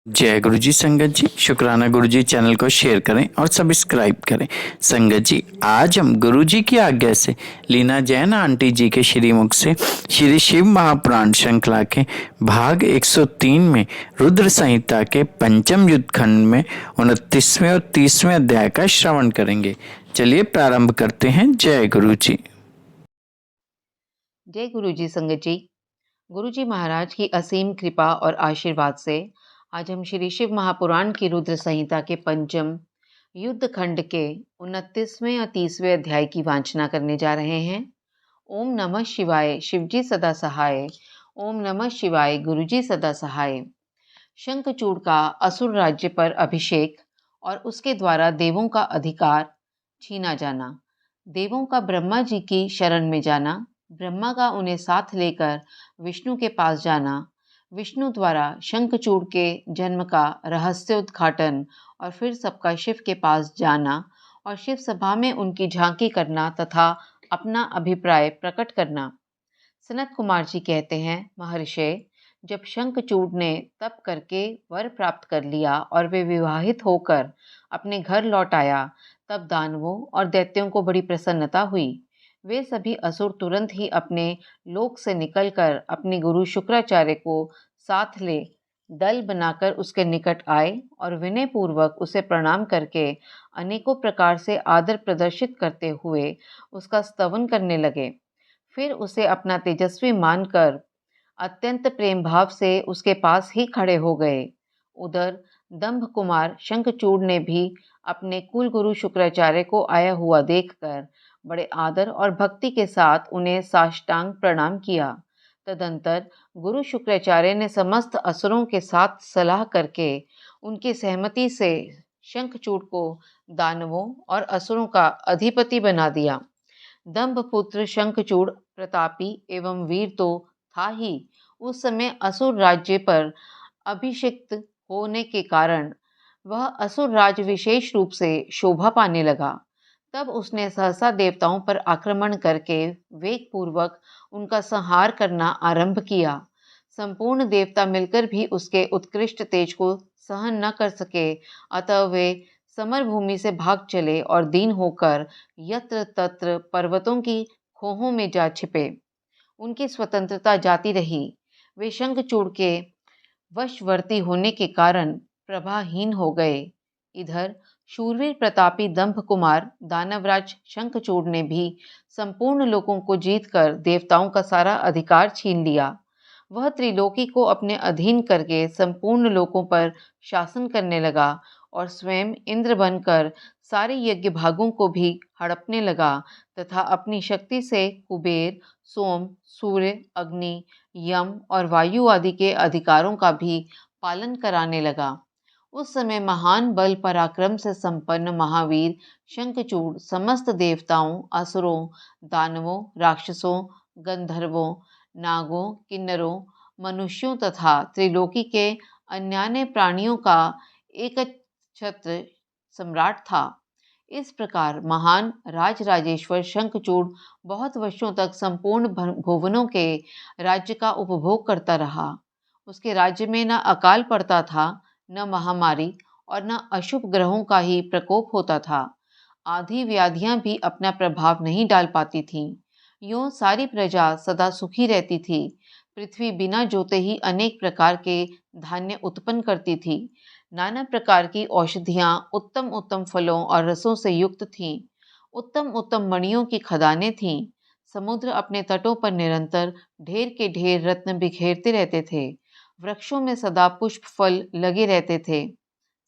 जय गुरु जी। संगत जी, शुक्राना गुरु जी चैनल को शेयर करें और सब्सक्राइब करें। संगत जी, आज हम गुरु जी की आज्ञा से लीना जैन आंटी जी के श्रीमुख से श्री शिव महापुराण श्रृंखला के भाग 103 में रुद्र संहिता के पंचम युद्ध खंड में 29वें और 30वें अध्याय का श्रवण करेंगे। चलिए प्रारंभ करते हैं। जय गुरु जी। जय गुरु जी। संगत जी, गुरु जी महाराज की असीम कृपा और आशीर्वाद से आज हम श्री शिव महापुराण की रुद्र संहिता के पंचम युद्ध खंड के 29वें और 30वें अध्याय की वांछना करने जा रहे हैं। ओम नमः शिवाय, शिवजी सदा सहाय। ओम नमः शिवाय, गुरुजी सदा सहाय। शंखचूड़ का असुर राज्य पर अभिषेक और उसके द्वारा देवों का अधिकार छीना जाना, देवों का ब्रह्मा जी की शरण में जाना, ब्रह्मा का उन्हें साथ लेकर विष्णु के पास जाना, विष्णु द्वारा शंखचूड़ के जन्म का रहस्योद्घाटन और फिर सबका शिव के पास जाना और शिव सभा में उनकी झांकी करना तथा अपना अभिप्राय प्रकट करना। सनत कुमार जी कहते हैं, महर्षि, जब शंखचूड़ ने तप करके वर प्राप्त कर लिया और वे विवाहित होकर अपने घर लौट आया, तब दानवों और दैत्यों को बड़ी प्रसन्नता हुई। वे सभी असुर तुरंत ही अपने लोक से निकलकर अपने गुरु शुक्राचार्य को साथ ले दल बनाकर उसके निकट आए और विनय पूर्वक उसे प्रणाम करके अनेकों प्रकार से आदर प्रदर्शित करते हुए उसका स्तवन करने लगे। फिर उसे अपना तेजस्वी मानकर अत्यंत प्रेम भाव से उसके पास ही खड़े हो गए। उधर दंभ कुमार शंखचूड़ ने भी अपने कुल गुरु शुक्राचार्य को आया हुआ देखकर बड़े आदर और भक्ति के साथ उन्हें साष्टांग प्रणाम किया। तदंतर गुरु शुक्राचार्य ने समस्त असुरों के साथ सलाह करके उनकी सहमति से शंखचूड़ को दानवों और असुरों का अधिपति बना दिया। दंभ पुत्र शंखचूड़ प्रतापी एवं वीर तो था ही, उस समय असुर राज्य पर अभिषिक्त होने के कारण वह असुर राज विशेष रूप से शोभा पाने लगा। तब उसने सहसा देवताओं पर आक्रमण करके वेग पूर्वक उनका संहार करना आरंभ किया। संपूर्ण देवता मिलकर भी उसके उत्कृष्ट तेज को सहन न कर सके, अतः वे समर भूमि से भाग चले और दीन होकर यत्र तत्र पर्वतों की खोहों में जा छिपे। उनकी स्वतंत्रता जाती रही। वे शंखचूड़ के वशवर्ती होने के कारण प्रभाहीन हो गए। इधर शूरवीर प्रतापी दंभ कुमार दानवराज शंखचूड़ ने भी संपूर्ण लोगों को जीतकर देवताओं का सारा अधिकार छीन लिया। वह त्रिलोकी को अपने अधीन करके संपूर्ण लोकों पर शासन करने लगा और स्वयं इंद्र बनकर सारे यज्ञ भागों को भी हड़पने लगा तथा अपनी शक्ति से कुबेर, सोम, सूर्य, अग्नि, यम और वायु आदि के अधिकारों का भी पालन कराने लगा। उस समय महान बल पराक्रम से संपन्न महावीर शंखचूड़ समस्त देवताओं, असुरों, दानवों, राक्षसों, गंधर्वों, नागों, किन्नरों, मनुष्यों तथा त्रिलोकी के अन्यान्य प्राणियों का एकछत्र सम्राट था। इस प्रकार महान राजराजेश्वर शंखचूड़ बहुत वर्षों तक संपूर्ण भुवनों के राज्य का उपभोग करता रहा। उसके राज्य में न अकाल पड़ता था, न महामारी और न अशुभ ग्रहों का ही प्रकोप होता था। आधी व्याधियां भी अपना प्रभाव नहीं डाल पाती थीं। यूं सारी प्रजा सदा सुखी रहती थी। पृथ्वी बिना जोते ही अनेक प्रकार के धान्य उत्पन्न करती थी। नाना प्रकार की औषधियां उत्तम उत्तम फलों और रसों से युक्त थीं। उत्तम उत्तम मणियों की खदानें थीं। समुद्र अपने तटों पर निरंतर ढेर के ढेर रत्न बिखेरते रहते थे। वृक्षों में सदा पुष्प फल लगे रहते थे।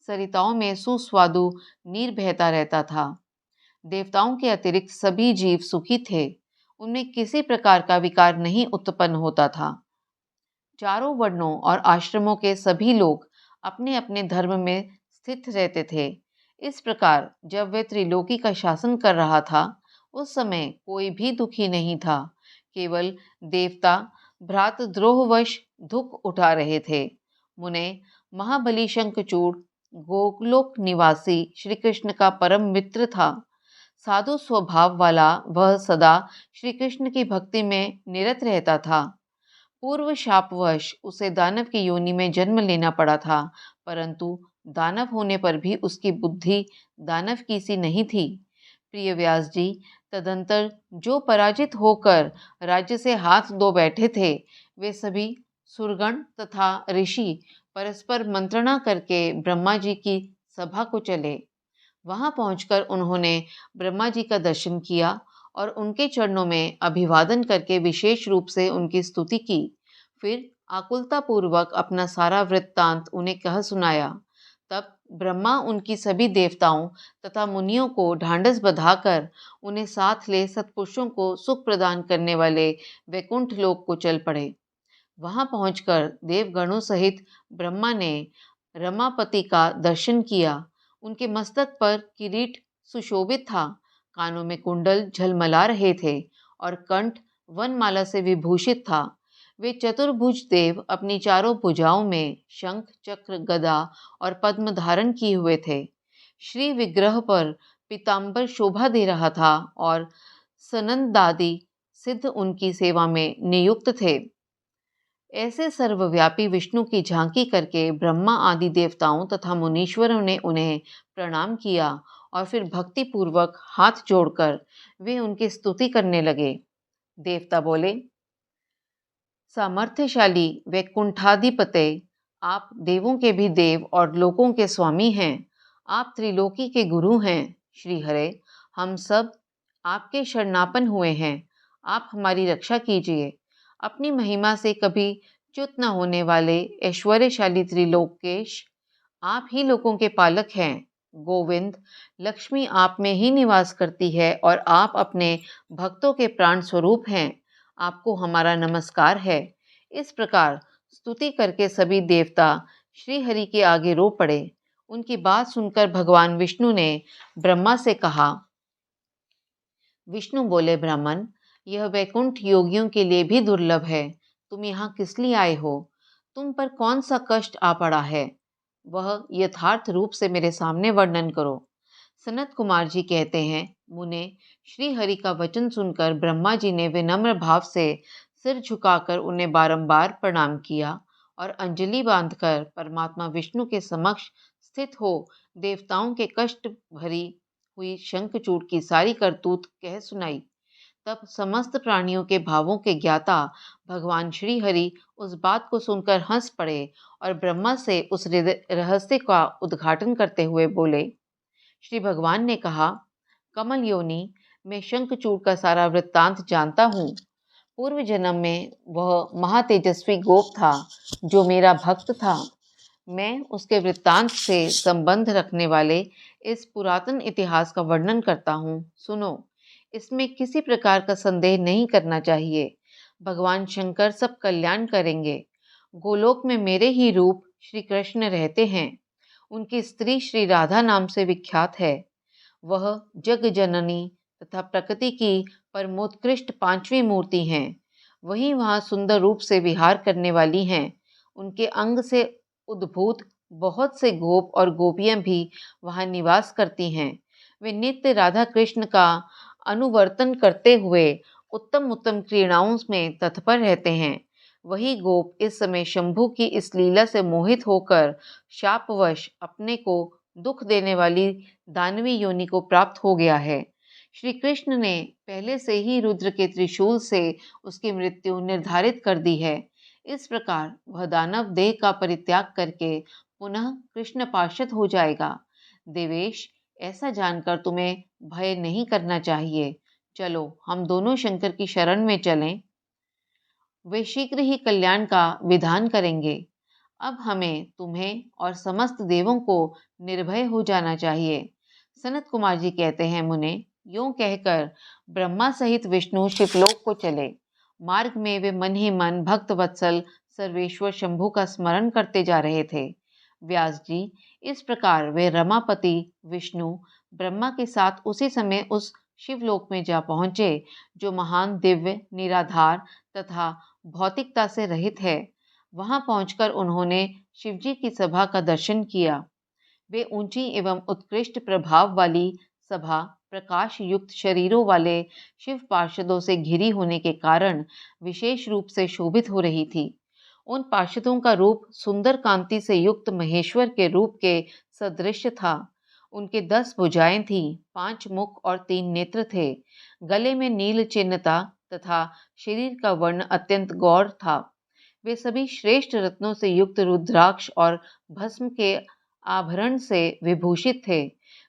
सरिताओं में सुस्वादु नीर बहता रहता था। देवताओं के अतिरिक्त सभी जीव सुखी थे। उनमें किसी प्रकार का विकार नहीं उत्पन्न होता था। चारों वर्णों और आश्रमों के सभी लोग अपने अपने धर्म में स्थित रहते थे। इस प्रकार जब वह त्रिलोकी का शासन कर रहा था, उस समय कोई भी दुखी नहीं था। केवल देवता भ्रातृद्रोहवश दुख उठा रहे थे। मुने, महाबली शंखचूड़ गोलोक निवासी श्री कृष्ण का परम मित्र था। साधु स्वभाव वाला वह सदा श्री कृष्ण की भक्ति में निरत रहता था। पूर्व शापवश उसे दानव की योनि में जन्म लेना पड़ा था, परंतु दानव होने पर भी उसकी बुद्धि दानव की सी नहीं थी। प्रिय व्यास जी, तदंतर जो पराजित होकर राज्य से हाथ धो बैठे थे, वे सभी सुरगण तथा ऋषि परस्पर मंत्रणा करके ब्रह्मा जी की सभा को चले। वहां पहुंचकर उन्होंने ब्रह्मा जी का दर्शन किया और उनके चरणों में अभिवादन करके विशेष रूप से उनकी स्तुति की। फिर आकुलता पूर्वक अपना सारा वृत्तांत उन्हें कह सुनाया। तब ब्रह्मा उनकी सभी देवताओं तथा मुनियों को ढांढस बंधाकर उन्हें साथ ले सत्पुरुषों को सुख प्रदान करने वाले वैकुंठ लोक को चल पड़े। वहां पहुंचकर देवगणों सहित ब्रह्मा ने रमापति का दर्शन किया। उनके मस्तक पर किरीट सुशोभित था, कानों में कुंडल झलमला रहे थे और कंठ वनमाला से विभूषित था। वे चतुर्भुज देव अपनी चारों भुजाओं में शंख, चक्र, गदा और पद्म धारण किए हुए थे। श्री विग्रह पर पीतांबर शोभा दे रहा था और सनंदादि सिद्ध उनकी सेवा में नियुक्त थे। ऐसे सर्वव्यापी विष्णु की झांकी करके ब्रह्मा आदि देवताओं तथा मुनीश्वरों ने उन्हें प्रणाम किया और फिर भक्ति पूर्वक हाथ जोड़कर वे उनकी स्तुति करने लगे। देवता बोले, सामर्थ्यशाली वैकुंठाधिपते, आप देवों के भी देव और लोकों के स्वामी हैं। आप त्रिलोकी के गुरु हैं। श्री हरे, हम सब आपके शरणापन्न हुए हैं। आप हमारी रक्षा कीजिए। अपनी महिमा से कभी च्युत न होने वाले ऐश्वर्यशाली त्रिलोकेश, आप ही लोगों के पालक हैं। गोविंद, लक्ष्मी आप में ही निवास करती है और आप अपने भक्तों के प्राण स्वरूप हैं। आपको हमारा नमस्कार है। इस प्रकार स्तुति करके सभी देवता श्री हरि के आगे रो पड़े। उनकी बात सुनकर भगवान विष्णु ने ब्रह्मा से कहा। विष्णु बोले, ब्राह्मण, यह वैकुंठ योगियों के लिए भी दुर्लभ है। तुम यहाँ किस लिए आए हो? तुम पर कौन सा कष्ट आ पड़ा है? वह यथार्थ रूप से मेरे सामने वर्णन करो। सनत कुमार जी कहते हैं, मुने, श्री हरि का वचन सुनकर ब्रह्मा जी ने विनम्र भाव से सिर झुकाकर उन्हें बारंबार प्रणाम किया और अंजलि बांधकर परमात्मा विष्णु के समक्ष स्थित हो देवताओं के कष्ट भरी हुई शंखचूड़ की सारी करतूत कह सुनाई। तब समस्त प्राणियों के भावों के ज्ञाता भगवान श्री हरि उस बात को सुनकर हंस पड़े और ब्रह्मा से उस रहस्य का उद्घाटन करते हुए बोले। श्री भगवान ने कहा, कमल योनि, मैं शंखचूड़ का सारा वृत्तांत जानता हूँ। पूर्व जन्म में वह महातेजस्वी गोप था जो मेरा भक्त था। मैं उसके वृत्तांत से संबंध रखने वाले इस पुरातन इतिहास का वर्णन करता हूँ। सुनो, इसमें किसी प्रकार का संदेह नहीं करना चाहिए। भगवान शंकर सब कल्याण करेंगे। गोलोक में मेरे ही रूप श्री कृष्ण रहते हैं। उनकी स्त्री श्री राधा नाम से विख्यात है। वह जग जननी तथा प्रकृति की परमोत्कृष्ट पांचवी मूर्ति हैं। वही वहाँ सुंदर रूप से विहार करने वाली हैं। उनके अंग से उद्भूत बहुत से गोप और गोपियां भी वहाँ निवास करती हैं। वे नित्य राधा कृष्ण का अनुवर्तन करते हुए उत्तम उत्तम क्रीड़ाओं में तत्पर रहते हैं। वही गोप इस समय शंभु की इस लीला से मोहित होकर शापवश अपने को दुख देने वाली दानवी योनि को प्राप्त हो गया है। श्री कृष्ण ने पहले से ही रुद्र के त्रिशूल से उसकी मृत्यु निर्धारित कर दी है। इस प्रकार वह दानव देह का परित्याग करके पुनः कृष्ण पार्षद हो जाएगा। देवेश, ऐसा जानकर तुम्हें भय नहीं करना चाहिए। चलो, हम दोनों शंकर की शरण में चलें। वे शीघ्र ही कल्याण का विधान करेंगे। अब हमें तुम्हें और समस्त देवों को निर्भय हो जाना चाहिए। सनत कुमार जी कहते हैं, मुने, यूं कहकर ब्रह्मा सहित विष्णु शिवलोक को चले। मार्ग में वे मन ही मन भक्त वत्सल सर्वेश्वर शंभु का स्मरण करते जा रहे थे। व्यास जी, इस प्रकार वे रमापति विष्णु ब्रह्मा के साथ उसी समय उस शिवलोक में जा पहुंचे जो महान, दिव्य, निराधार तथा भौतिकता से रहित है। वहां पहुंचकर उन्होंने शिवजी की सभा का दर्शन किया। वे ऊंची एवं उत्कृष्ट प्रभाव वाली सभा प्रकाश युक्त शरीरों वाले शिव पार्षदों से घिरी होने के कारण विशेष रूप से शोभित हो रही थी। उन पार्षदों का रूप सुंदर कांति से युक्त महेश्वर के रूप के सदृश था। उनके 10 भुजाएं थीं, 5 मुख और 3 नेत्र थे। गले में नील चिन्ह था तथा शरीर का वर्ण अत्यंत गौर था। वे सभी श्रेष्ठ रत्नों से युक्त रुद्राक्ष और भस्म के आभरण से विभूषित थे।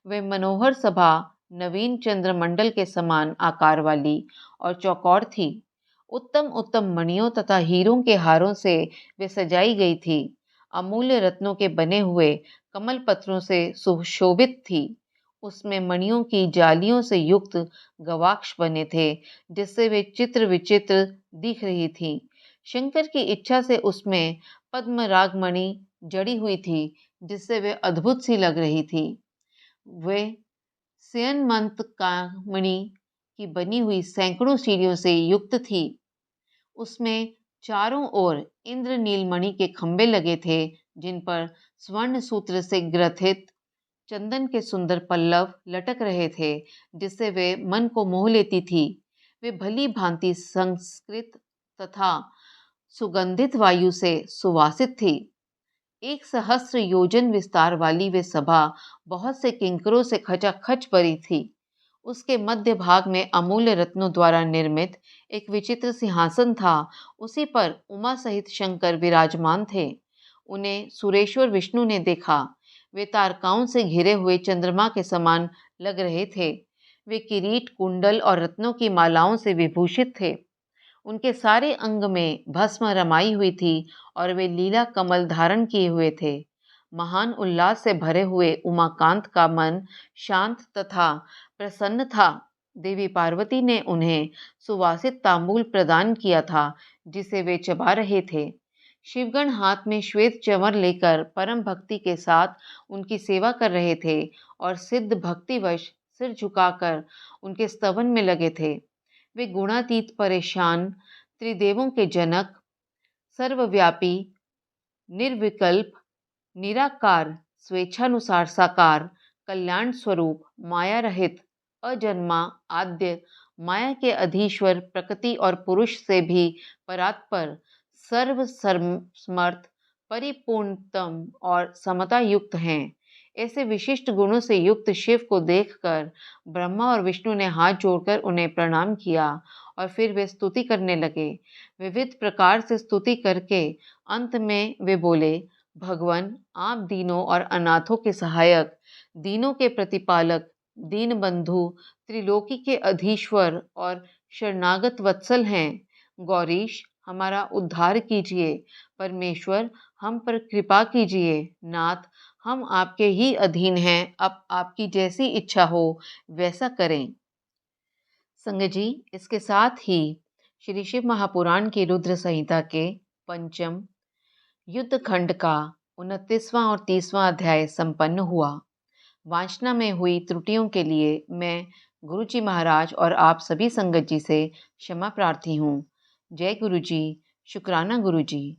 वे मनोहर सभा नवीन चंद्रमंडल के समान आकार वाली और चौकोर थी। उत्तम उत्तम मणियों तथा हीरों के हारों से वे सजाई गई थी। अमूल्य रत्नों के बने हुए कमल पत्रों से सुशोभित थी। उसमें मणियों की जालियों से युक्त गवाक्ष बने थे, जिससे वे चित्र विचित्र दिख रही थी। शंकर की इच्छा से उसमें पद्मराग मणि जड़ी हुई थी, जिससे वे अद्भुत सी लग रही थी। वे स्यनमंत कामणि की बनी हुई सैकड़ों सीढ़ियों से युक्त थी। उसमें चारों ओर इंद्र नीलमणि के खंभे लगे थे, जिन पर स्वर्ण सूत्र से ग्रथित चंदन के सुंदर पल्लव लटक रहे थे, जिससे वे मन को मोह लेती थी। वे भली भांति संस्कृत तथा सुगंधित वायु से सुवासित थी। 1 सहस्त्र योजन विस्तार वाली वे सभा बहुत से किंकरों से खचाखच भरी थी। उसके मध्य भाग में अमूल्य रत्नों द्वारा निर्मित एक विचित्र सिंहासन था। उसी पर उमा सहित शंकर विराजमान थे। उन्हें सुरेश्वर विष्णु ने देखा। वे तारकाओं से घिरे हुए चंद्रमा के समान लग रहे थे। वे किरीट, कुंडल और रत्नों की मालाओं से विभूषित थे। उनके सारे अंग में भस्म रमाई हुई थी और वे लीला कमल धारण किए हुए थे। महान उल्लास से भरे हुए उमाकांत का मन शांत तथा प्रसन्न था। देवी पार्वती ने उन्हें सुवासित तांबूल प्रदान किया था, जिसे वे चबा रहे थे। शिवगण हाथ में श्वेत चंवर लेकर परम भक्ति के साथ उनकी सेवा कर रहे थे और सिद्ध भक्तिवश सिर झुकाकर उनके स्तवन में लगे थे। वे गुणातीत, परेशान, त्रिदेवों के जनक, सर्वव्यापी, निर्विकल्प, निराकार, स्वेच्छानुसार साकार, कल्याण स्वरूप, माया रहित, अजन्मा, आद्य, माया के अधीश्वर, प्रकृति और पुरुष से भी परात्पर, सर्व समर्थ, परिपूर्णतम और समता युक्त हैं। ऐसे विशिष्ट गुणों से युक्त शिव को देखकर ब्रह्मा और विष्णु ने हाथ जोड़कर उन्हें प्रणाम किया और फिर वे स्तुति करने लगे। विविध प्रकार से स्तुति करके अंत में वे बोले, भगवान, आप दीनों और अनाथों के सहायक, दीनों के प्रतिपालक, दीन बंधु, त्रिलोकी के अधीश्वर और शरणागत वत्सल हैं। गौरीश, हमारा उद्धार कीजिए। परमेश्वर, हम पर कृपा कीजिए। नाथ, हम आपके ही अधीन हैं, अब आपकी जैसी इच्छा हो वैसा करें। संगत जी, इसके साथ ही श्री शिव महापुराण की रुद्र संहिता के पंचम युद्ध खंड का 29वां और 30वां अध्याय संपन्न हुआ। वाचना में हुई त्रुटियों के लिए मैं गुरु जी महाराज और आप सभी संगत जी से क्षमा प्रार्थी हूँ। जय गुरु जी। शुक्राना गुरु जी।